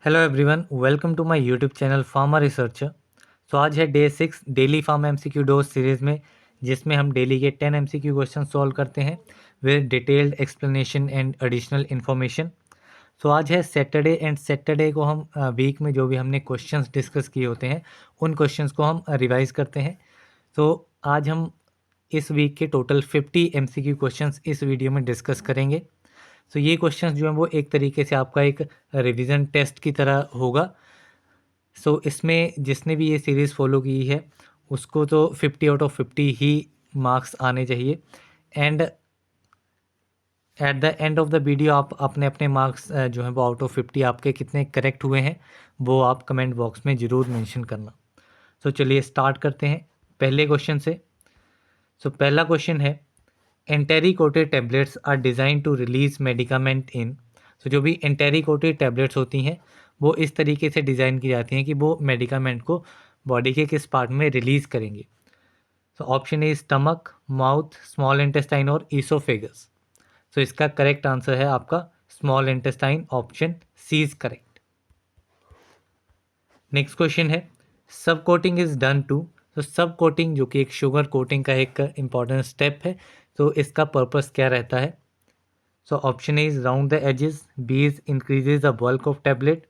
Hello everyone, welcome to my YouTube channel pharma researcher. तो आज है day 6 daily pharma MCQ dose series में, जिसमें हम डेली के 10 एमसीक्यू क्वेश्चन सॉल्व करते हैं with detailed explanation and additional information. तो आज है सैटरडे एंड सैटरडे को हम वीक में जो भी हमने क्वेश्चंस डिस्कस किए होते हैं उन क्वेश्चंस को हम रिवाइज करते हैं। तो आज हम इस वीक के टोटल 50 एमसीक्यू क्वेश्चंस इस वीडियो में डिस्कस करेंगे। तो ये क्वेश्चंस जो हैं वो एक तरीके से आपका एक रिवीजन टेस्ट की तरह होगा। सो इसमें जिसने भी ये सीरीज़ फॉलो की है उसको तो 50 आउट ऑफ 50 ही मार्क्स आने चाहिए। And at the end of the video आप अपने अपने मार्क्स जो हैं वो आउट ऑफ 50 आपके कितने करेक्ट हुए हैं वो आप कमेंट बॉक्स में ज़रूर मेंशन करना। तो चलिए स्टार्ट करते हैं पहले क्वेश्चन से। सो पहला क्वेश्चन है, enteric coated tablets are designed to release medicament in. तो जो भी एंटेरिकोटेड टैबलेट्स होती हैं वो इस तरीके से डिज़ाइन की जाती हैं कि वो मेडिकामेंट को बॉडी के किस पार्ट में रिलीज़ करेंगे। तो option A stomach, mouth, small intestine और ईसोफेगस। तो इसका करेक्ट आंसर है आपका small intestine, option C is correct. Next question है, sub coating is done to. तो सब कोटिंग जो कि एक शुगर कोटिंग का एक इंपॉर्टेंट स्टेप है, तो इसका पर्पस क्या रहता है। So option A is round the edges, B is increases the bulk of tablet,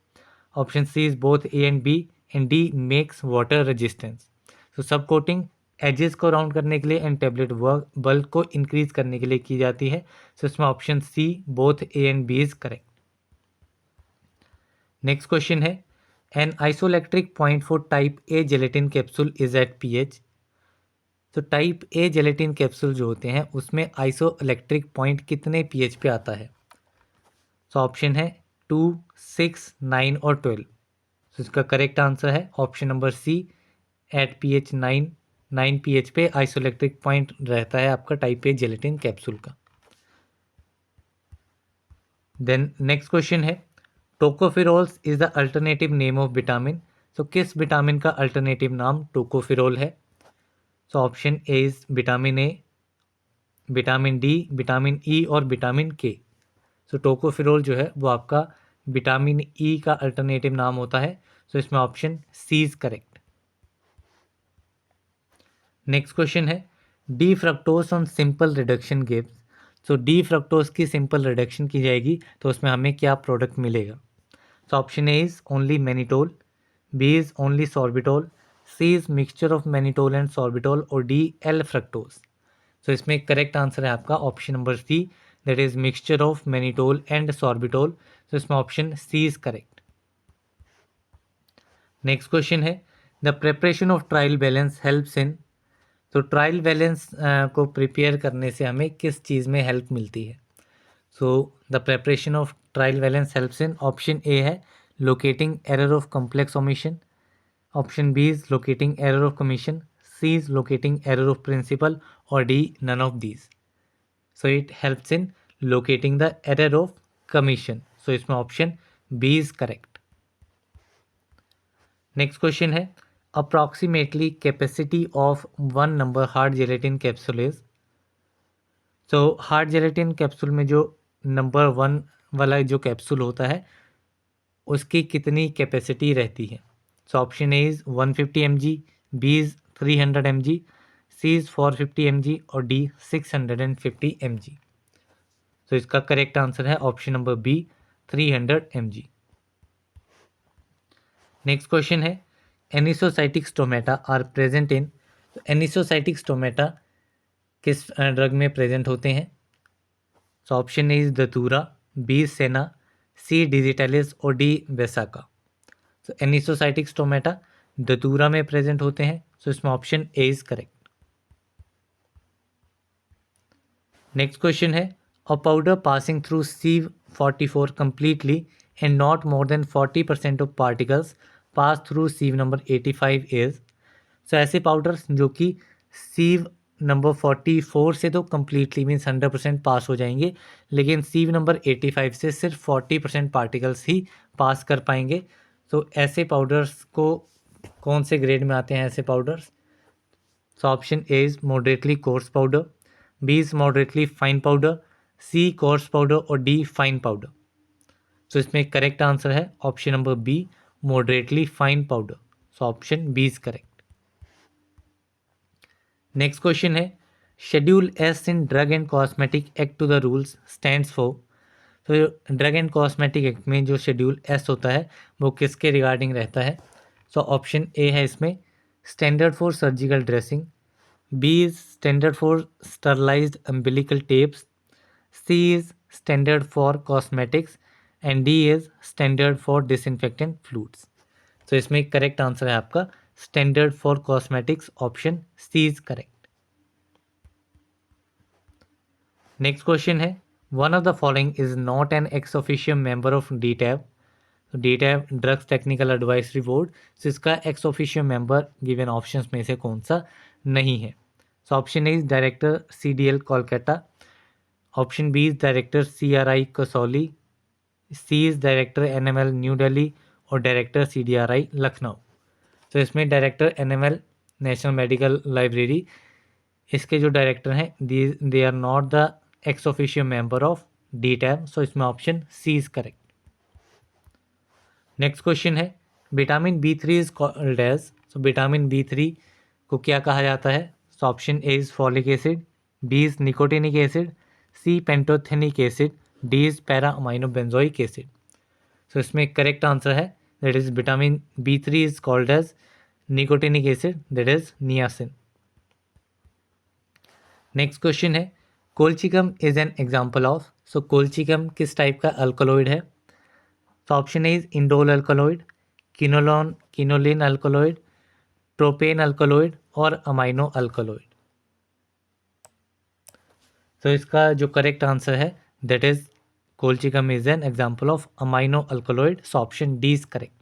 option C is both A and B, and D makes water resistance. तो सब कोटिंग एजेस को round करने के लिए एंड टैबलेट बल्क को increase करने के लिए की जाती है। सो इसमें option C both A and B is correct. Next question है, an isoelectric point for type A gelatin capsule is at pH. तो टाइप ए जेलेटिन कैप्सूल जो होते हैं उसमें आइसोइलेक्ट्रिक पॉइंट कितने पीएच पे आता है। तो ऑप्शन है 2, 6, 9 और 12। तो इसका करेक्ट आंसर है ऑप्शन नंबर सी, एट पीएच 9 पीएच पे आइसोइलेक्ट्रिक पॉइंट रहता है आपका टाइप ए जेलेटिन कैप्सूल का। देन नेक्स्ट क्वेश्चन है, टोकोफिरोल्स is the alternative name of vitamin. तो किस विटामिन का अल्टरनेटिव नाम टोकोफिरोल है। So option A is vitamin A, vitamin D, vitamin E और विटामिन के। सो टोकोफिरोल जो है वो आपका विटामिन ई का अल्टरनेटिव नाम होता है। सो इसमें option C is correct. Next question है, D fructose on simple reduction gives. So D fructose की सिंपल रिडक्शन की जाएगी तो उसमें हमें क्या प्रोडक्ट मिलेगा। So option A is only mannitol, B is only sorbitol, C is mixture of mannitol and sorbitol और डी एल फ्रक्टोज। तो इसमें करेक्ट आंसर है आपका option number C, that is mixture of mannitol and sorbitol. तो इसमें option C is correct. Next question है, the preparation of trial balance helps in. तो trial balance को प्रिपेयर करने से हमें किस चीज़ में हेल्प मिलती है। So the preparation of trial balance helps in, option A है locating error of complex omission, option B is locating error of commission, C is locating error of principle और D none of these. So it helps in locating the error of commission. So इसमें option B is correct. Next question है, approximately capacity of one number hard gelatin capsule is. तो hard gelatin capsule में जो number 1 वाला जो capsule होता है उसकी कितनी कैपेसिटी रहती है। So option A is 150 mg, B is 300 mg, C is 450 mg और डी 650 mg। तो इसका करेक्ट आंसर है option number B, 300 mg। Next question है, anisocytic stomata are present in. तो एनिसोसाइटिक स्टोमेटा किस ड्रग में प्रेजेंट होते हैं। So option A is datura, B senna, C digitalis और डी वेसाका। तो एनिसोसाइटिक स्टोमेटा दतूरा में प्रेजेंट होते हैं। सो इसमें option A is correct. Next question है, a powder passing through C44 completely and not more than 40% of particles pass through sieve number 85 is. So ऐसे powders जो कि सीव नंबर 44 से तो कम्प्लीटली मीन्स 100% पास हो जाएंगे, लेकिन सीव नंबर 85 से सिर्फ 40% पार्टिकल्स ही पास कर पाएंगे। तो ऐसे पाउडर्स को कौन से ग्रेड में आते हैं ऐसे powders. So option A is moderately coarse powder, B is moderately fine powder, C coarse powder और डी फाइन पाउडर। सो इसमें करेक्ट आंसर है option number B, moderately fine powder. So option B is correct. Next question है, schedule S in drug and cosmetic act to the rules stands for. तो drug and cosmetic act में जो schedule S होता है वो किसके regarding रहता है? सो ऑप्शन ए है इसमें standard for surgical dressing, B is standard for sterilised umbilical tapes, C is standard for cosmetics and D is standard for disinfectant fluids. तो इसमें करेक्ट आंसर है आपका standard for cosmetics, option C is correct. Next question है, one of the following is not an ex officio member of D TAB. तो D TAB drugs technical advisory board, तो इसका ex officio member given options में से कौन सा नहीं है? So option A is director C D L Kolkata, option B is director C R I Kasauli, C is director N M L New Delhi और director C D R I Lucknow. तो इसमें director N M L national medical library, इसके जो director हैं they are not the ex officio member of D TAB. So इसमें option C is correct. Next question है, vitamin B3 is called as. सो vitamin B3 को क्या कहा जाता है? So option A is folic acid, B is nicotinic acid, C pantothenic acid, D is para amino benzoic acid. So इसमें correct answer है that is vitamin B3 is called as nicotinic acid, that is niacin. Next question है, colchicum is an example of. So colchicum किस type का alkaloid है? तो option A is indole alkaloid, किनोलिन alkaloid, propane alkaloid और amino alkaloid. तो इसका जो correct answer है that is colchicum is an example of amino alkaloid. So option D is correct.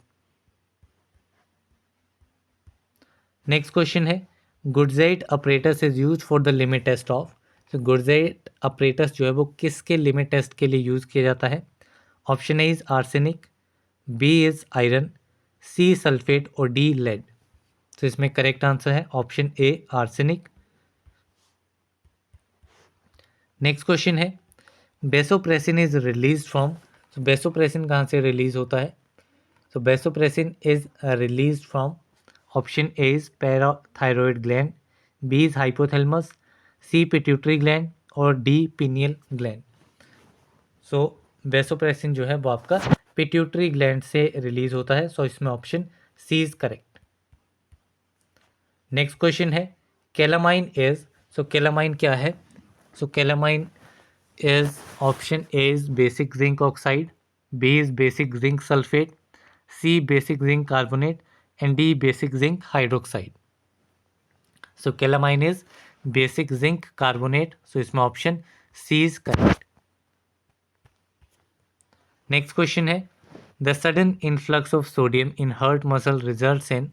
Next question है, Gutzeit apparatus is use for the limit test of. तो Gutzeit apparatus जो है वो किसके लिमिट टेस्ट के लिए use किया जाता है? Option A is arsenic, B is iron, C sulphate और डी लेड। तो इसमें करेक्ट आंसर है option A arsenic. Next question है, बेसोप्रेसिन इज रिलीज फ्रॉम। तो बेसोप्रेसिन कहाँ से रिलीज होता है? तो vasopressin is release from, option A is parathyroid gland, B is hypothalamus, C pituitary gland और D pineal gland. So vasopressin जो है वो आपका पिट्यूटरी ग्लैंड से रिलीज होता है। सो इसमें option C is correct. Next question है, कैलामाइन इज। सो कैलामाइन क्या है? So calamine is, option A is basic zinc oxide, B is basic zinc sulphate, C basic zinc carbonate and D basic zinc hydroxide. So calamine is basic zinc carbonate. So इसमें option C is correct. Next question है, the sudden influx of sodium in heart muscle results in.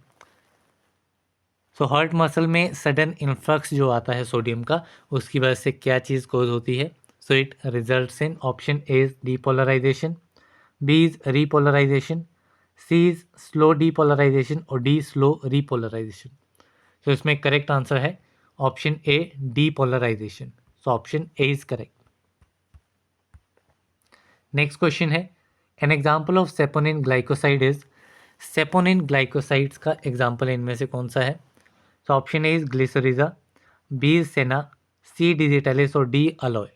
So heart muscle में sudden influx जो आता है sodium का, उसकी वजह से क्या चीज़ कोज होती है? So it results in, option A is depolarisation, B is repolarisation, C is slow depolarisation और डी स्लो रीपोलराइजेशन। तो इसमें करेक्ट आंसर है option A depolarisation. So option A is correct. Next question है, an example of saponin glycoside is. Saponin glycosides का example इनमें से कौन सा है? तो option A is glycyrrhiza, B is senna, C digitalis और D aloe.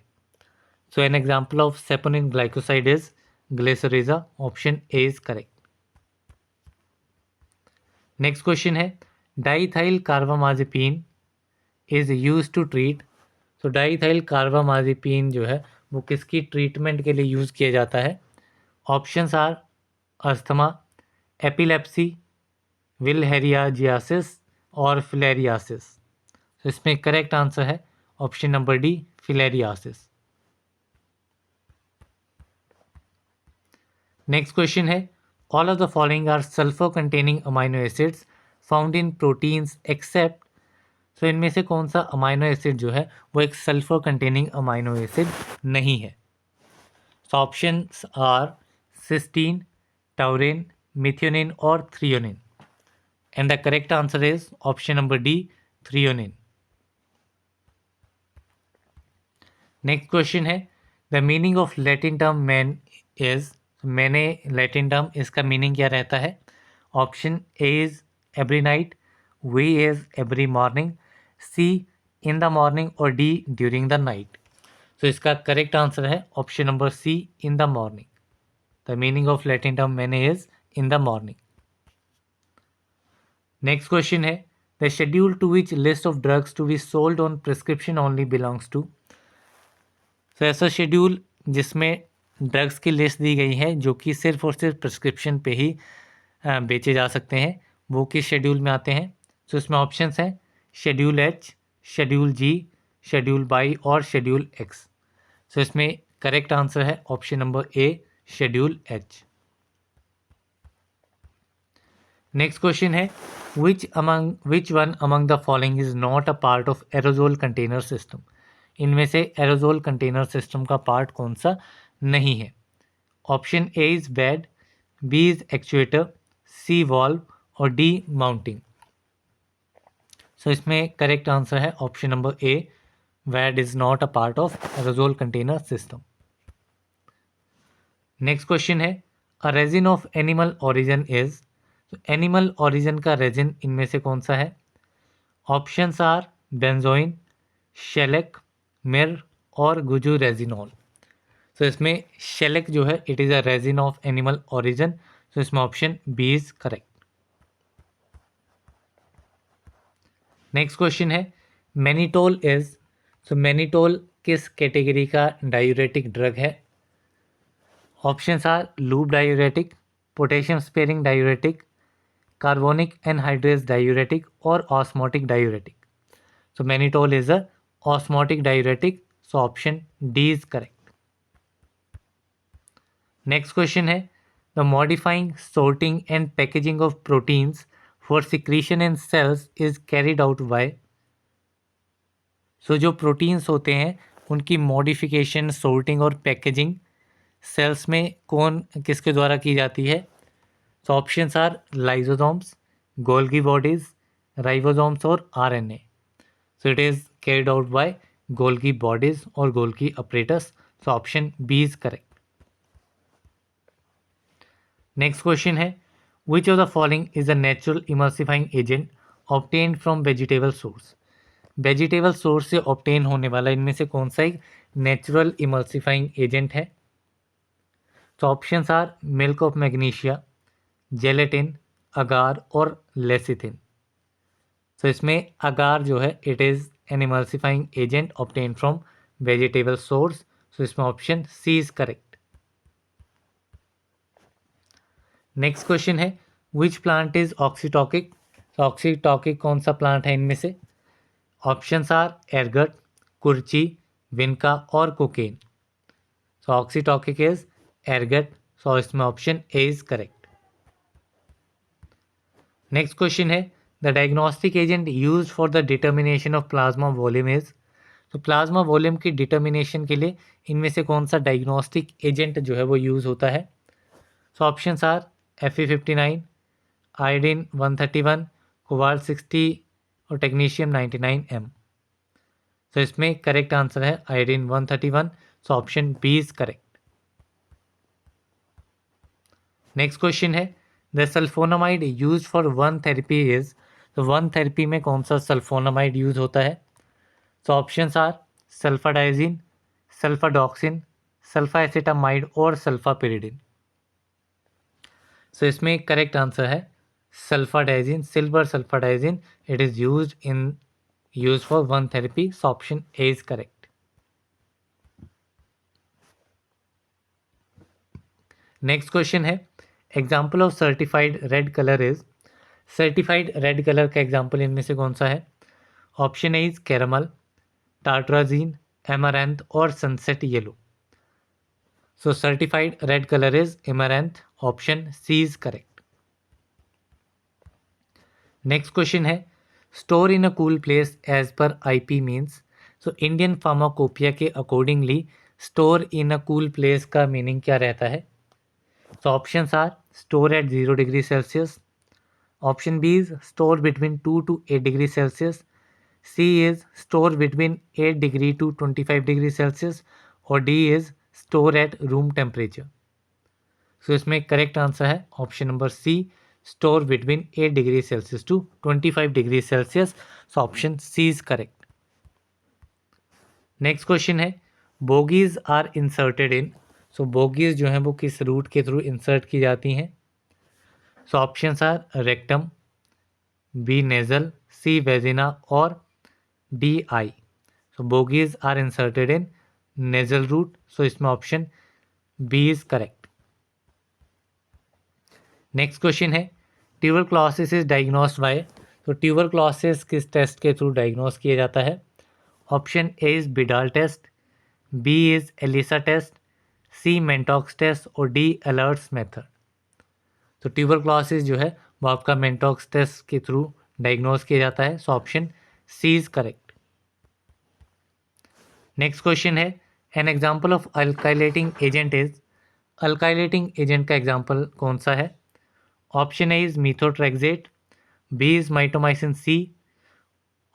So an example of saponin glycoside is glycyrrhiza, option A is correct. Next question है, diethyl carbamazepine is use to treat. तो diethyl carbamazepine जो है वो किसकी treatment के लिए use किया जाता है? Options are asthma, epilepsy, bilharziasis और फिलेरियासिस। तो इसमें करेक्ट आंसर है option number D, filariasis. Next question है, all of the following are sulphur containing amino acids found in proteins except. तो इनमें से कौन सा अमाइनो एसिड जो है वो एक सल्फर कंटेनिंग अमाइनो एसिड नहीं है? तो options are cysteine, taurine, methionine और threonine and the correct answer is option number D, threonine. Next question है, the meaning of Latin term mane is. Mane Latin term, इसका meaning क्या रहता है? Option A is every night, B is every morning, C in the morning और D during the night. तो इसका correct answer है option number C, in the morning. The meaning of Latin term mane is in the morning. Next question है, the schedule to which list of drugs to be sold on prescription only belongs to. तो ऐसा schedule जिसमें drugs की list दी गई है जो कि सिर्फ और सिर्फ प्रिस्क्रिप्शन पे ही बेचे जा सकते हैं, वो किस शेड्यूल में आते हैं? तो इसमें ऑप्शंस हैं schedule H, schedule G, schedule Y और शेड्यूल एक्स। तो इसमें करेक्ट आंसर है option number A, schedule H. Next question है, which one among the following is not a part of aerosol container system. इनमें से aerosol container system का part कौन सा नहीं है? Option A is bed, B is actuator, C valve और D mounting. So इसमें करेक्ट आंसर है option number A, Wade is not a part of aerosol container system. Next question है, a resin of animal origin is. तो animal origin का resin इनमें से कौन सा है? ऑप्शंस आर बेंजोइन, शेलेक, मिर और गुजू रेजिनॉल। तो इसमें शेलेक जो है it is a resin of animal origin. तो इसमें option B is correct. Next question है, मैनिटोल इज। तो मैनिटोल किस कैटेगरी का डायूरेटिक ड्रग है? Options are loop diuretic, potassium sparing diuretic, carbonic anhydrase diuretic और osmotic diuretic. So mannitol is a osmotic diuretic. So option D is correct. Next question है, the modifying, sorting and packaging of proteins for secretion in cells is carried out by। So जो proteins होते हैं उनकी modification, sorting और packaging cells में कौन किसके द्वारा की जाती है? So options are lysosomes, Golgi bodies, ribosomes और RNA. So it is carried out by Golgi bodies or Golgi apparatus. So option B is correct. Next question है, which of the following is a natural emulsifying agent obtained from vegetable source? Vegetable source से obtain होने वाला इनमें से कौन सा एक natural emulsifying agent है? तो options are milk of magnesia, gelatin, agar और लेसिथिन। तो इसमें अगार जो है it is an emulsifying agent obtain from vegetable source. So इसमें option C is correct. Next question है, विच प्लांट इज ऑक्सीटॉकिक। तो ऑक्सीटॉकिक कौन सा प्लांट है इनमें से? ऑप्शंस आर एरगट, कुर्ची, विनका और cocaine. So oxytocic is ergot. So इसमें option A is correct. Next question है, the diagnostic agent use for the determination of plasma volume is. तो प्लाज्मा वॉल्यूम की डिटर्मिनेशन के लिए इनमें से कौन सा डायग्नोस्टिक एजेंट जो है वो यूज़ होता है? So options are Fe59, iodine 131, cobalt 60 और टेक्नीशियम 99M। तो इसमें करेक्ट आंसर है iodine 131। So option B is correct. Next question है, द सल्फोनामाइड यूज फॉर वन थेरेपी इज। तो वन थेरेपी में कौन सा सल्फोनामाइड यूज होता है? तो ऑप्शंस आर सल्फाडाइजिन, सल्फाडॉक्सिन, सल्फाएसिटामाइड और सल्फापिरिडिन। सो इसमें करेक्ट आंसर है sulphadiazine, silver sulphadiazine. It is use for वन therapy. So option A is correct. Next question है, example of certified red colour is. Certified red colour का एग्जाम्पल इनमें से कौन सा है? Option A is caramel, tartrazine, amaranth और sunset yellow. So certified red colour is amaranth. Option C is correct. Next question है, store in a cool place as per IP means. So Indian pharmacopoeia के accordingly store in a cool place का meaning क्या रहता है? So options are store at 0 degree Celsius. Option B is store between 2 to 8 degrees Celsius. C is store between 8 degree to 25 degree Celsius. Or D is store at room temperature. So इसमें correct answer है option number C, store between 8 degree Celsius to 25 degree Celsius. So option C is correct. Next question है bougies are inserted in. So bougies जो है वो किस root के through insert की जाती हैं? So options are rectum, B nasal, C vagina और D eye. So bougies are inserted in nasal route. So इसमें option B is correct. Next question है ट्यूबरक्लोसिस इज डायग्नोस्ड बाय। तो tuberculosis किस test के through diagnose किया जाता है? Option A is Widal test, B is ELISA test, C Mantoux test और D alerts method. तो ट्यूबरक्लोसिस जो है वो आपका मेंटॉक्स टेस्ट के थ्रू डायग्नोस किया जाता है। So option C is correct. Next question है an example of alkylating agent is. Alkylating agent का एग्जाम्पल कौन सा है? Option A is methotrexate, B is mitomycin C,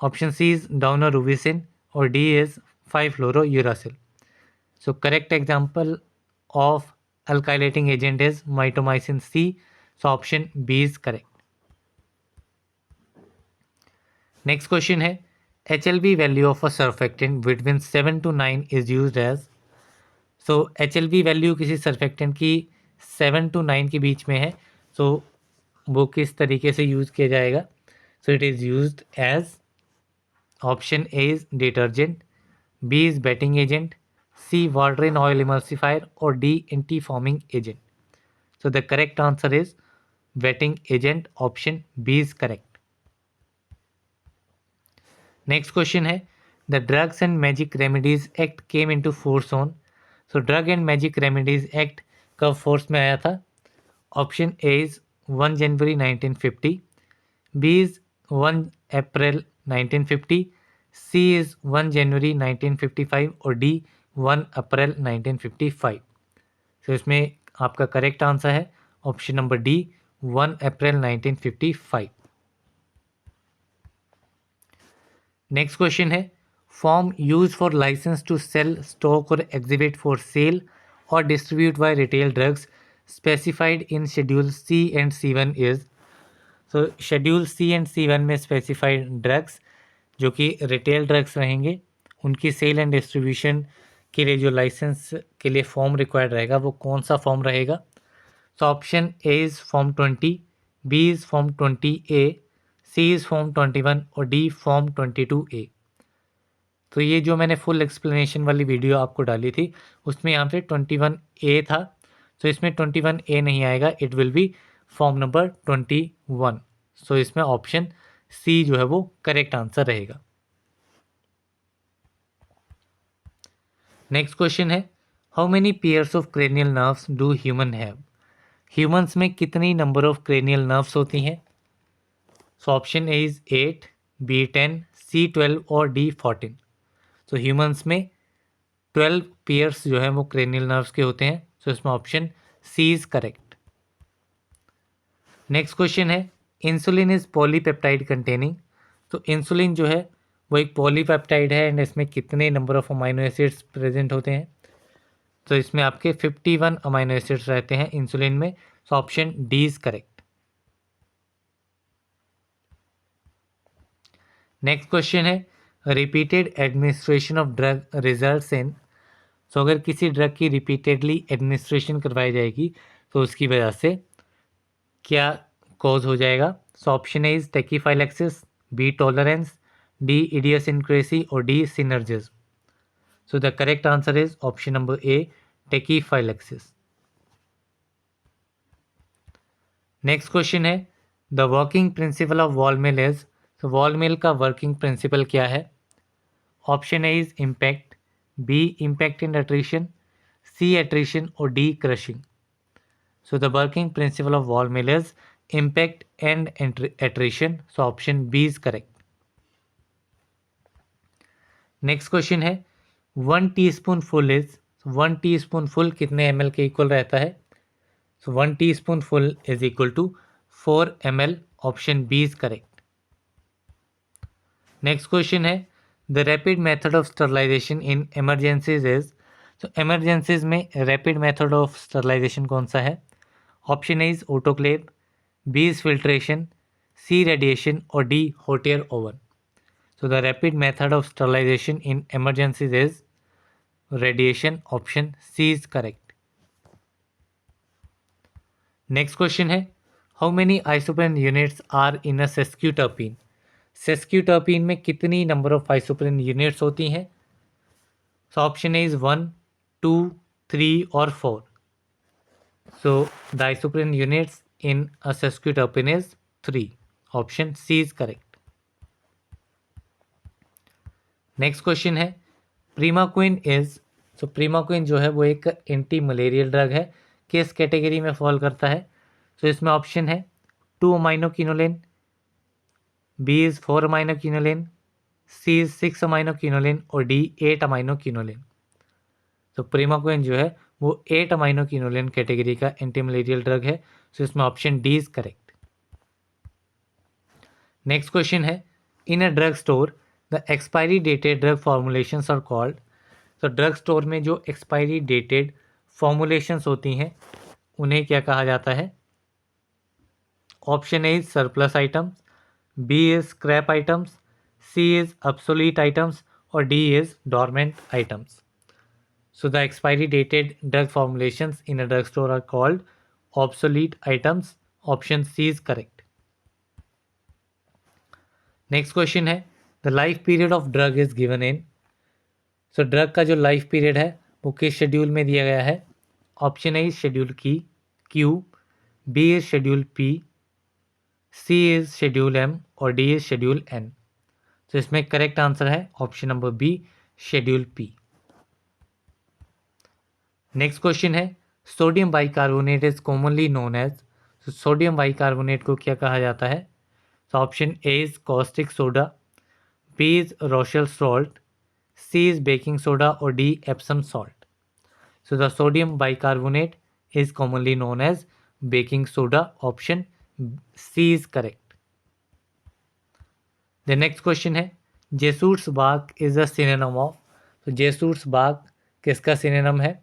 option C is daunorubicin और डी इज 5-फ्लोरोयूरासिल। So correct example of alkylating agent is mitomycin C. So option B is correct. Next question है HLB value of a surfactant between 7 to 9 is used as. So HLB value किसी surfactant की 7 to 9 के बीच में है। सो वो किस तरीके से यूज़ किया जाएगा? So it is used as option A is detergent, B is wetting agent, C water in oil emulsifier और D anti foaming agent. So the correct answer is wetting agent, option B is correct. Next question है the drugs and magic remedies act came into force on. So drug and magic remedies act कब force में आया था? Option A is 1 January 1950, B is 1 April 1950, C is 1 January 1955 और D 1 April 1955। तो इसमें आपका correct answer है option number D, 1 April 1955। Next question है form use for licence to sell, stock और एग्जिबिट फॉर सेल और distribute by retail drugs specified in schedule C and C1 इज। So schedule C and C1 में specified drugs जो कि retail drugs रहेंगे, उनकी cell and distribution के लिए जो लाइसेंस के लिए फॉर्म रिक्वायर्ड रहेगा वो कौन सा फॉर्म रहेगा? So option A is form 20, B is form 20A, C is form 21 और डी फॉर्म 22A। तो ये जो मैंने फुल एक्सप्लेनेशन वाली वीडियो आपको डाली थी उसमें यहाँ पे 21A था। तो इसमें 21A नहीं आएगा, it will be form number 21। So इसमें ऑप्शन सी जो है वो करेक्ट आंसर रहेगा। नेक्स्ट क्वेश्चन है how many pairs of cranial nerves do human have. Humans में कितनी नंबर ऑफ क्रेनियल नर्व्स होती हैं? So option A is 8, B 10, C 12 और डी 14। तो ह्यूमंस में 12 पेयर्स जो है वो क्रेनियल नर्व्स के होते हैं। सो इसमें option C is correct. Next question है इंसुलिन इज पॉलीपेप्टाइड कंटेनिंग। तो इंसुलिन जो है वो एक पॉलीपेप्टाइड है एंड इसमें कितने number of amino acids present होते हैं? तो इसमें आपके 51 अमाइनो एसिड्स रहते हैं इंसुलिन में। So option D is correct. Next question है repeated administration of drug results in. So अगर किसी ड्रग की रिपीटेडली एडमिनिस्ट्रेशन करवाई जाएगी तो उसकी वजह से क्या कॉज हो जाएगा? So option A is tachyphylaxis, B tolerance, D idiosyncrasy और D synergism. So the correct answer is option number A, tachyphylaxis. Next question है the working principle of ball mill is. तो वॉल मिल का working principle क्या है? Option A is impact, B impact and attrition, C attrition और D crushing. So the working principle of ball mill is impact and attrition. So option B is correct. Next question है 1 teaspoon full is. 1 teaspoon full कितने ml के equal रहता है? So 1 teaspoon full is equal to 4 ml। Option B is correct. Next question है the rapid method of sterilisation in emergencies is. तो emergencies में rapid method of sterilisation कौन सा है? Option A is autoclave, B is filtration, C radiation और D hot air oven. So the rapid method of sterilisation in emergencies is radiation, option C is correct. Next question है, how many isoprene units are in a sesquiterpene. Sesquiterpene में कितनी number of आइसोप्रेन units होती हैं? So option A is 1, 2, 3 और 4। So the isoprene units in a sesquiterpene is 3, option C is correct. Next question है, primaquine is, सो प्रीमाक्विन जो है वो एक एंटी मलेरियल ड्रग है, किस कैटेगरी में फॉल करता है? सो इसमें ऑप्शन है 2 अमाइनोकिनोलिन, बी इज 4 अमाइनोकिनोलिन, सी इज 6 अमाइनोकिनोलिन और डी 8 अमाइनोकिनोलिन। तो प्रीमाक्विन जो है वो 8 अमाइनोकिनोलिन कैटेगरी का एंटी मलेरियल ड्रग है, सो इसमें option D is correct. Next question है, in a drug store the expiry dated drug formulations are called. तो ड्रग स्टोर में जो एक्सपायरी डेटेड फॉर्मुलेशंस होती हैं उन्हें क्या कहा जाता है? Option A is surplus items, B is scrap items, C is obsolete items और D is dormant items. So the expiry dated drug formulations in a drug store are called obsolete items, option C is correct. Next question है, the life period of drug is given in. So drug का जो life period है वो किस schedule में दिया गया है? ऑप्शन ए इज शेड्यूल की Q, B is schedule P, C is schedule M और डी इज शेड्यूल एन। तो इसमें करेक्ट आंसर है option number B, schedule P. Next question है, sodium bicarbonate is commonly known as. तो sodium bicarbonate को क्या कहा जाता है? तो option A is caustic soda, B is Rochelle salt, C is baking soda और D Epsom salt. So the sodium bicarbonate is commonly known as baking soda, option C is correct. The next question है, Jesuit's bark is a synonym of. तो Jesuit's bark किसका synonym है?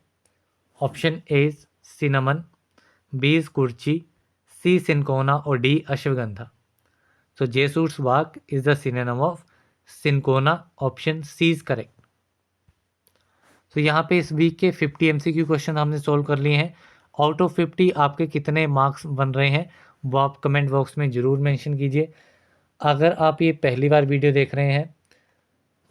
Option A is cinnamon, B is kurchi, C cinchona और D ashwagandha. So Jesuit's bark is the synonym of cinchona, option C is correct. तो यहाँ पे इस week के 50 MCQ question हमने सोल्व कर लिए हैं। आउट ऑफ 50 आपके कितने मार्क्स बन रहे हैं वो आप कमेंट बॉक्स में ज़रूर मेंशन कीजिए। अगर आप ये पहली बार वीडियो देख रहे हैं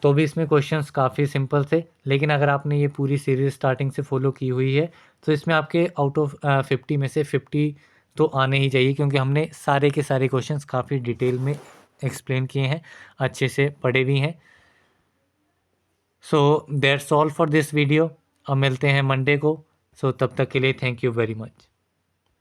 तो भी इसमें क्वेश्चंस काफ़ी सिंपल थे, लेकिन अगर आपने ये पूरी सीरीज स्टार्टिंग से फॉलो की हुई है तो इसमें आपके आउट ऑफ 50 में से 50 तो आने ही चाहिए, क्योंकि हमने सारे के सारे क्वेश्चंस काफ़ी डिटेल में एक्सप्लेन किए हैं, अच्छे से पढ़े भी हैं। So that's all for this video. अब मिलते हैं मंडे को। सो तब तक के लिए थैंक यू वेरी मच।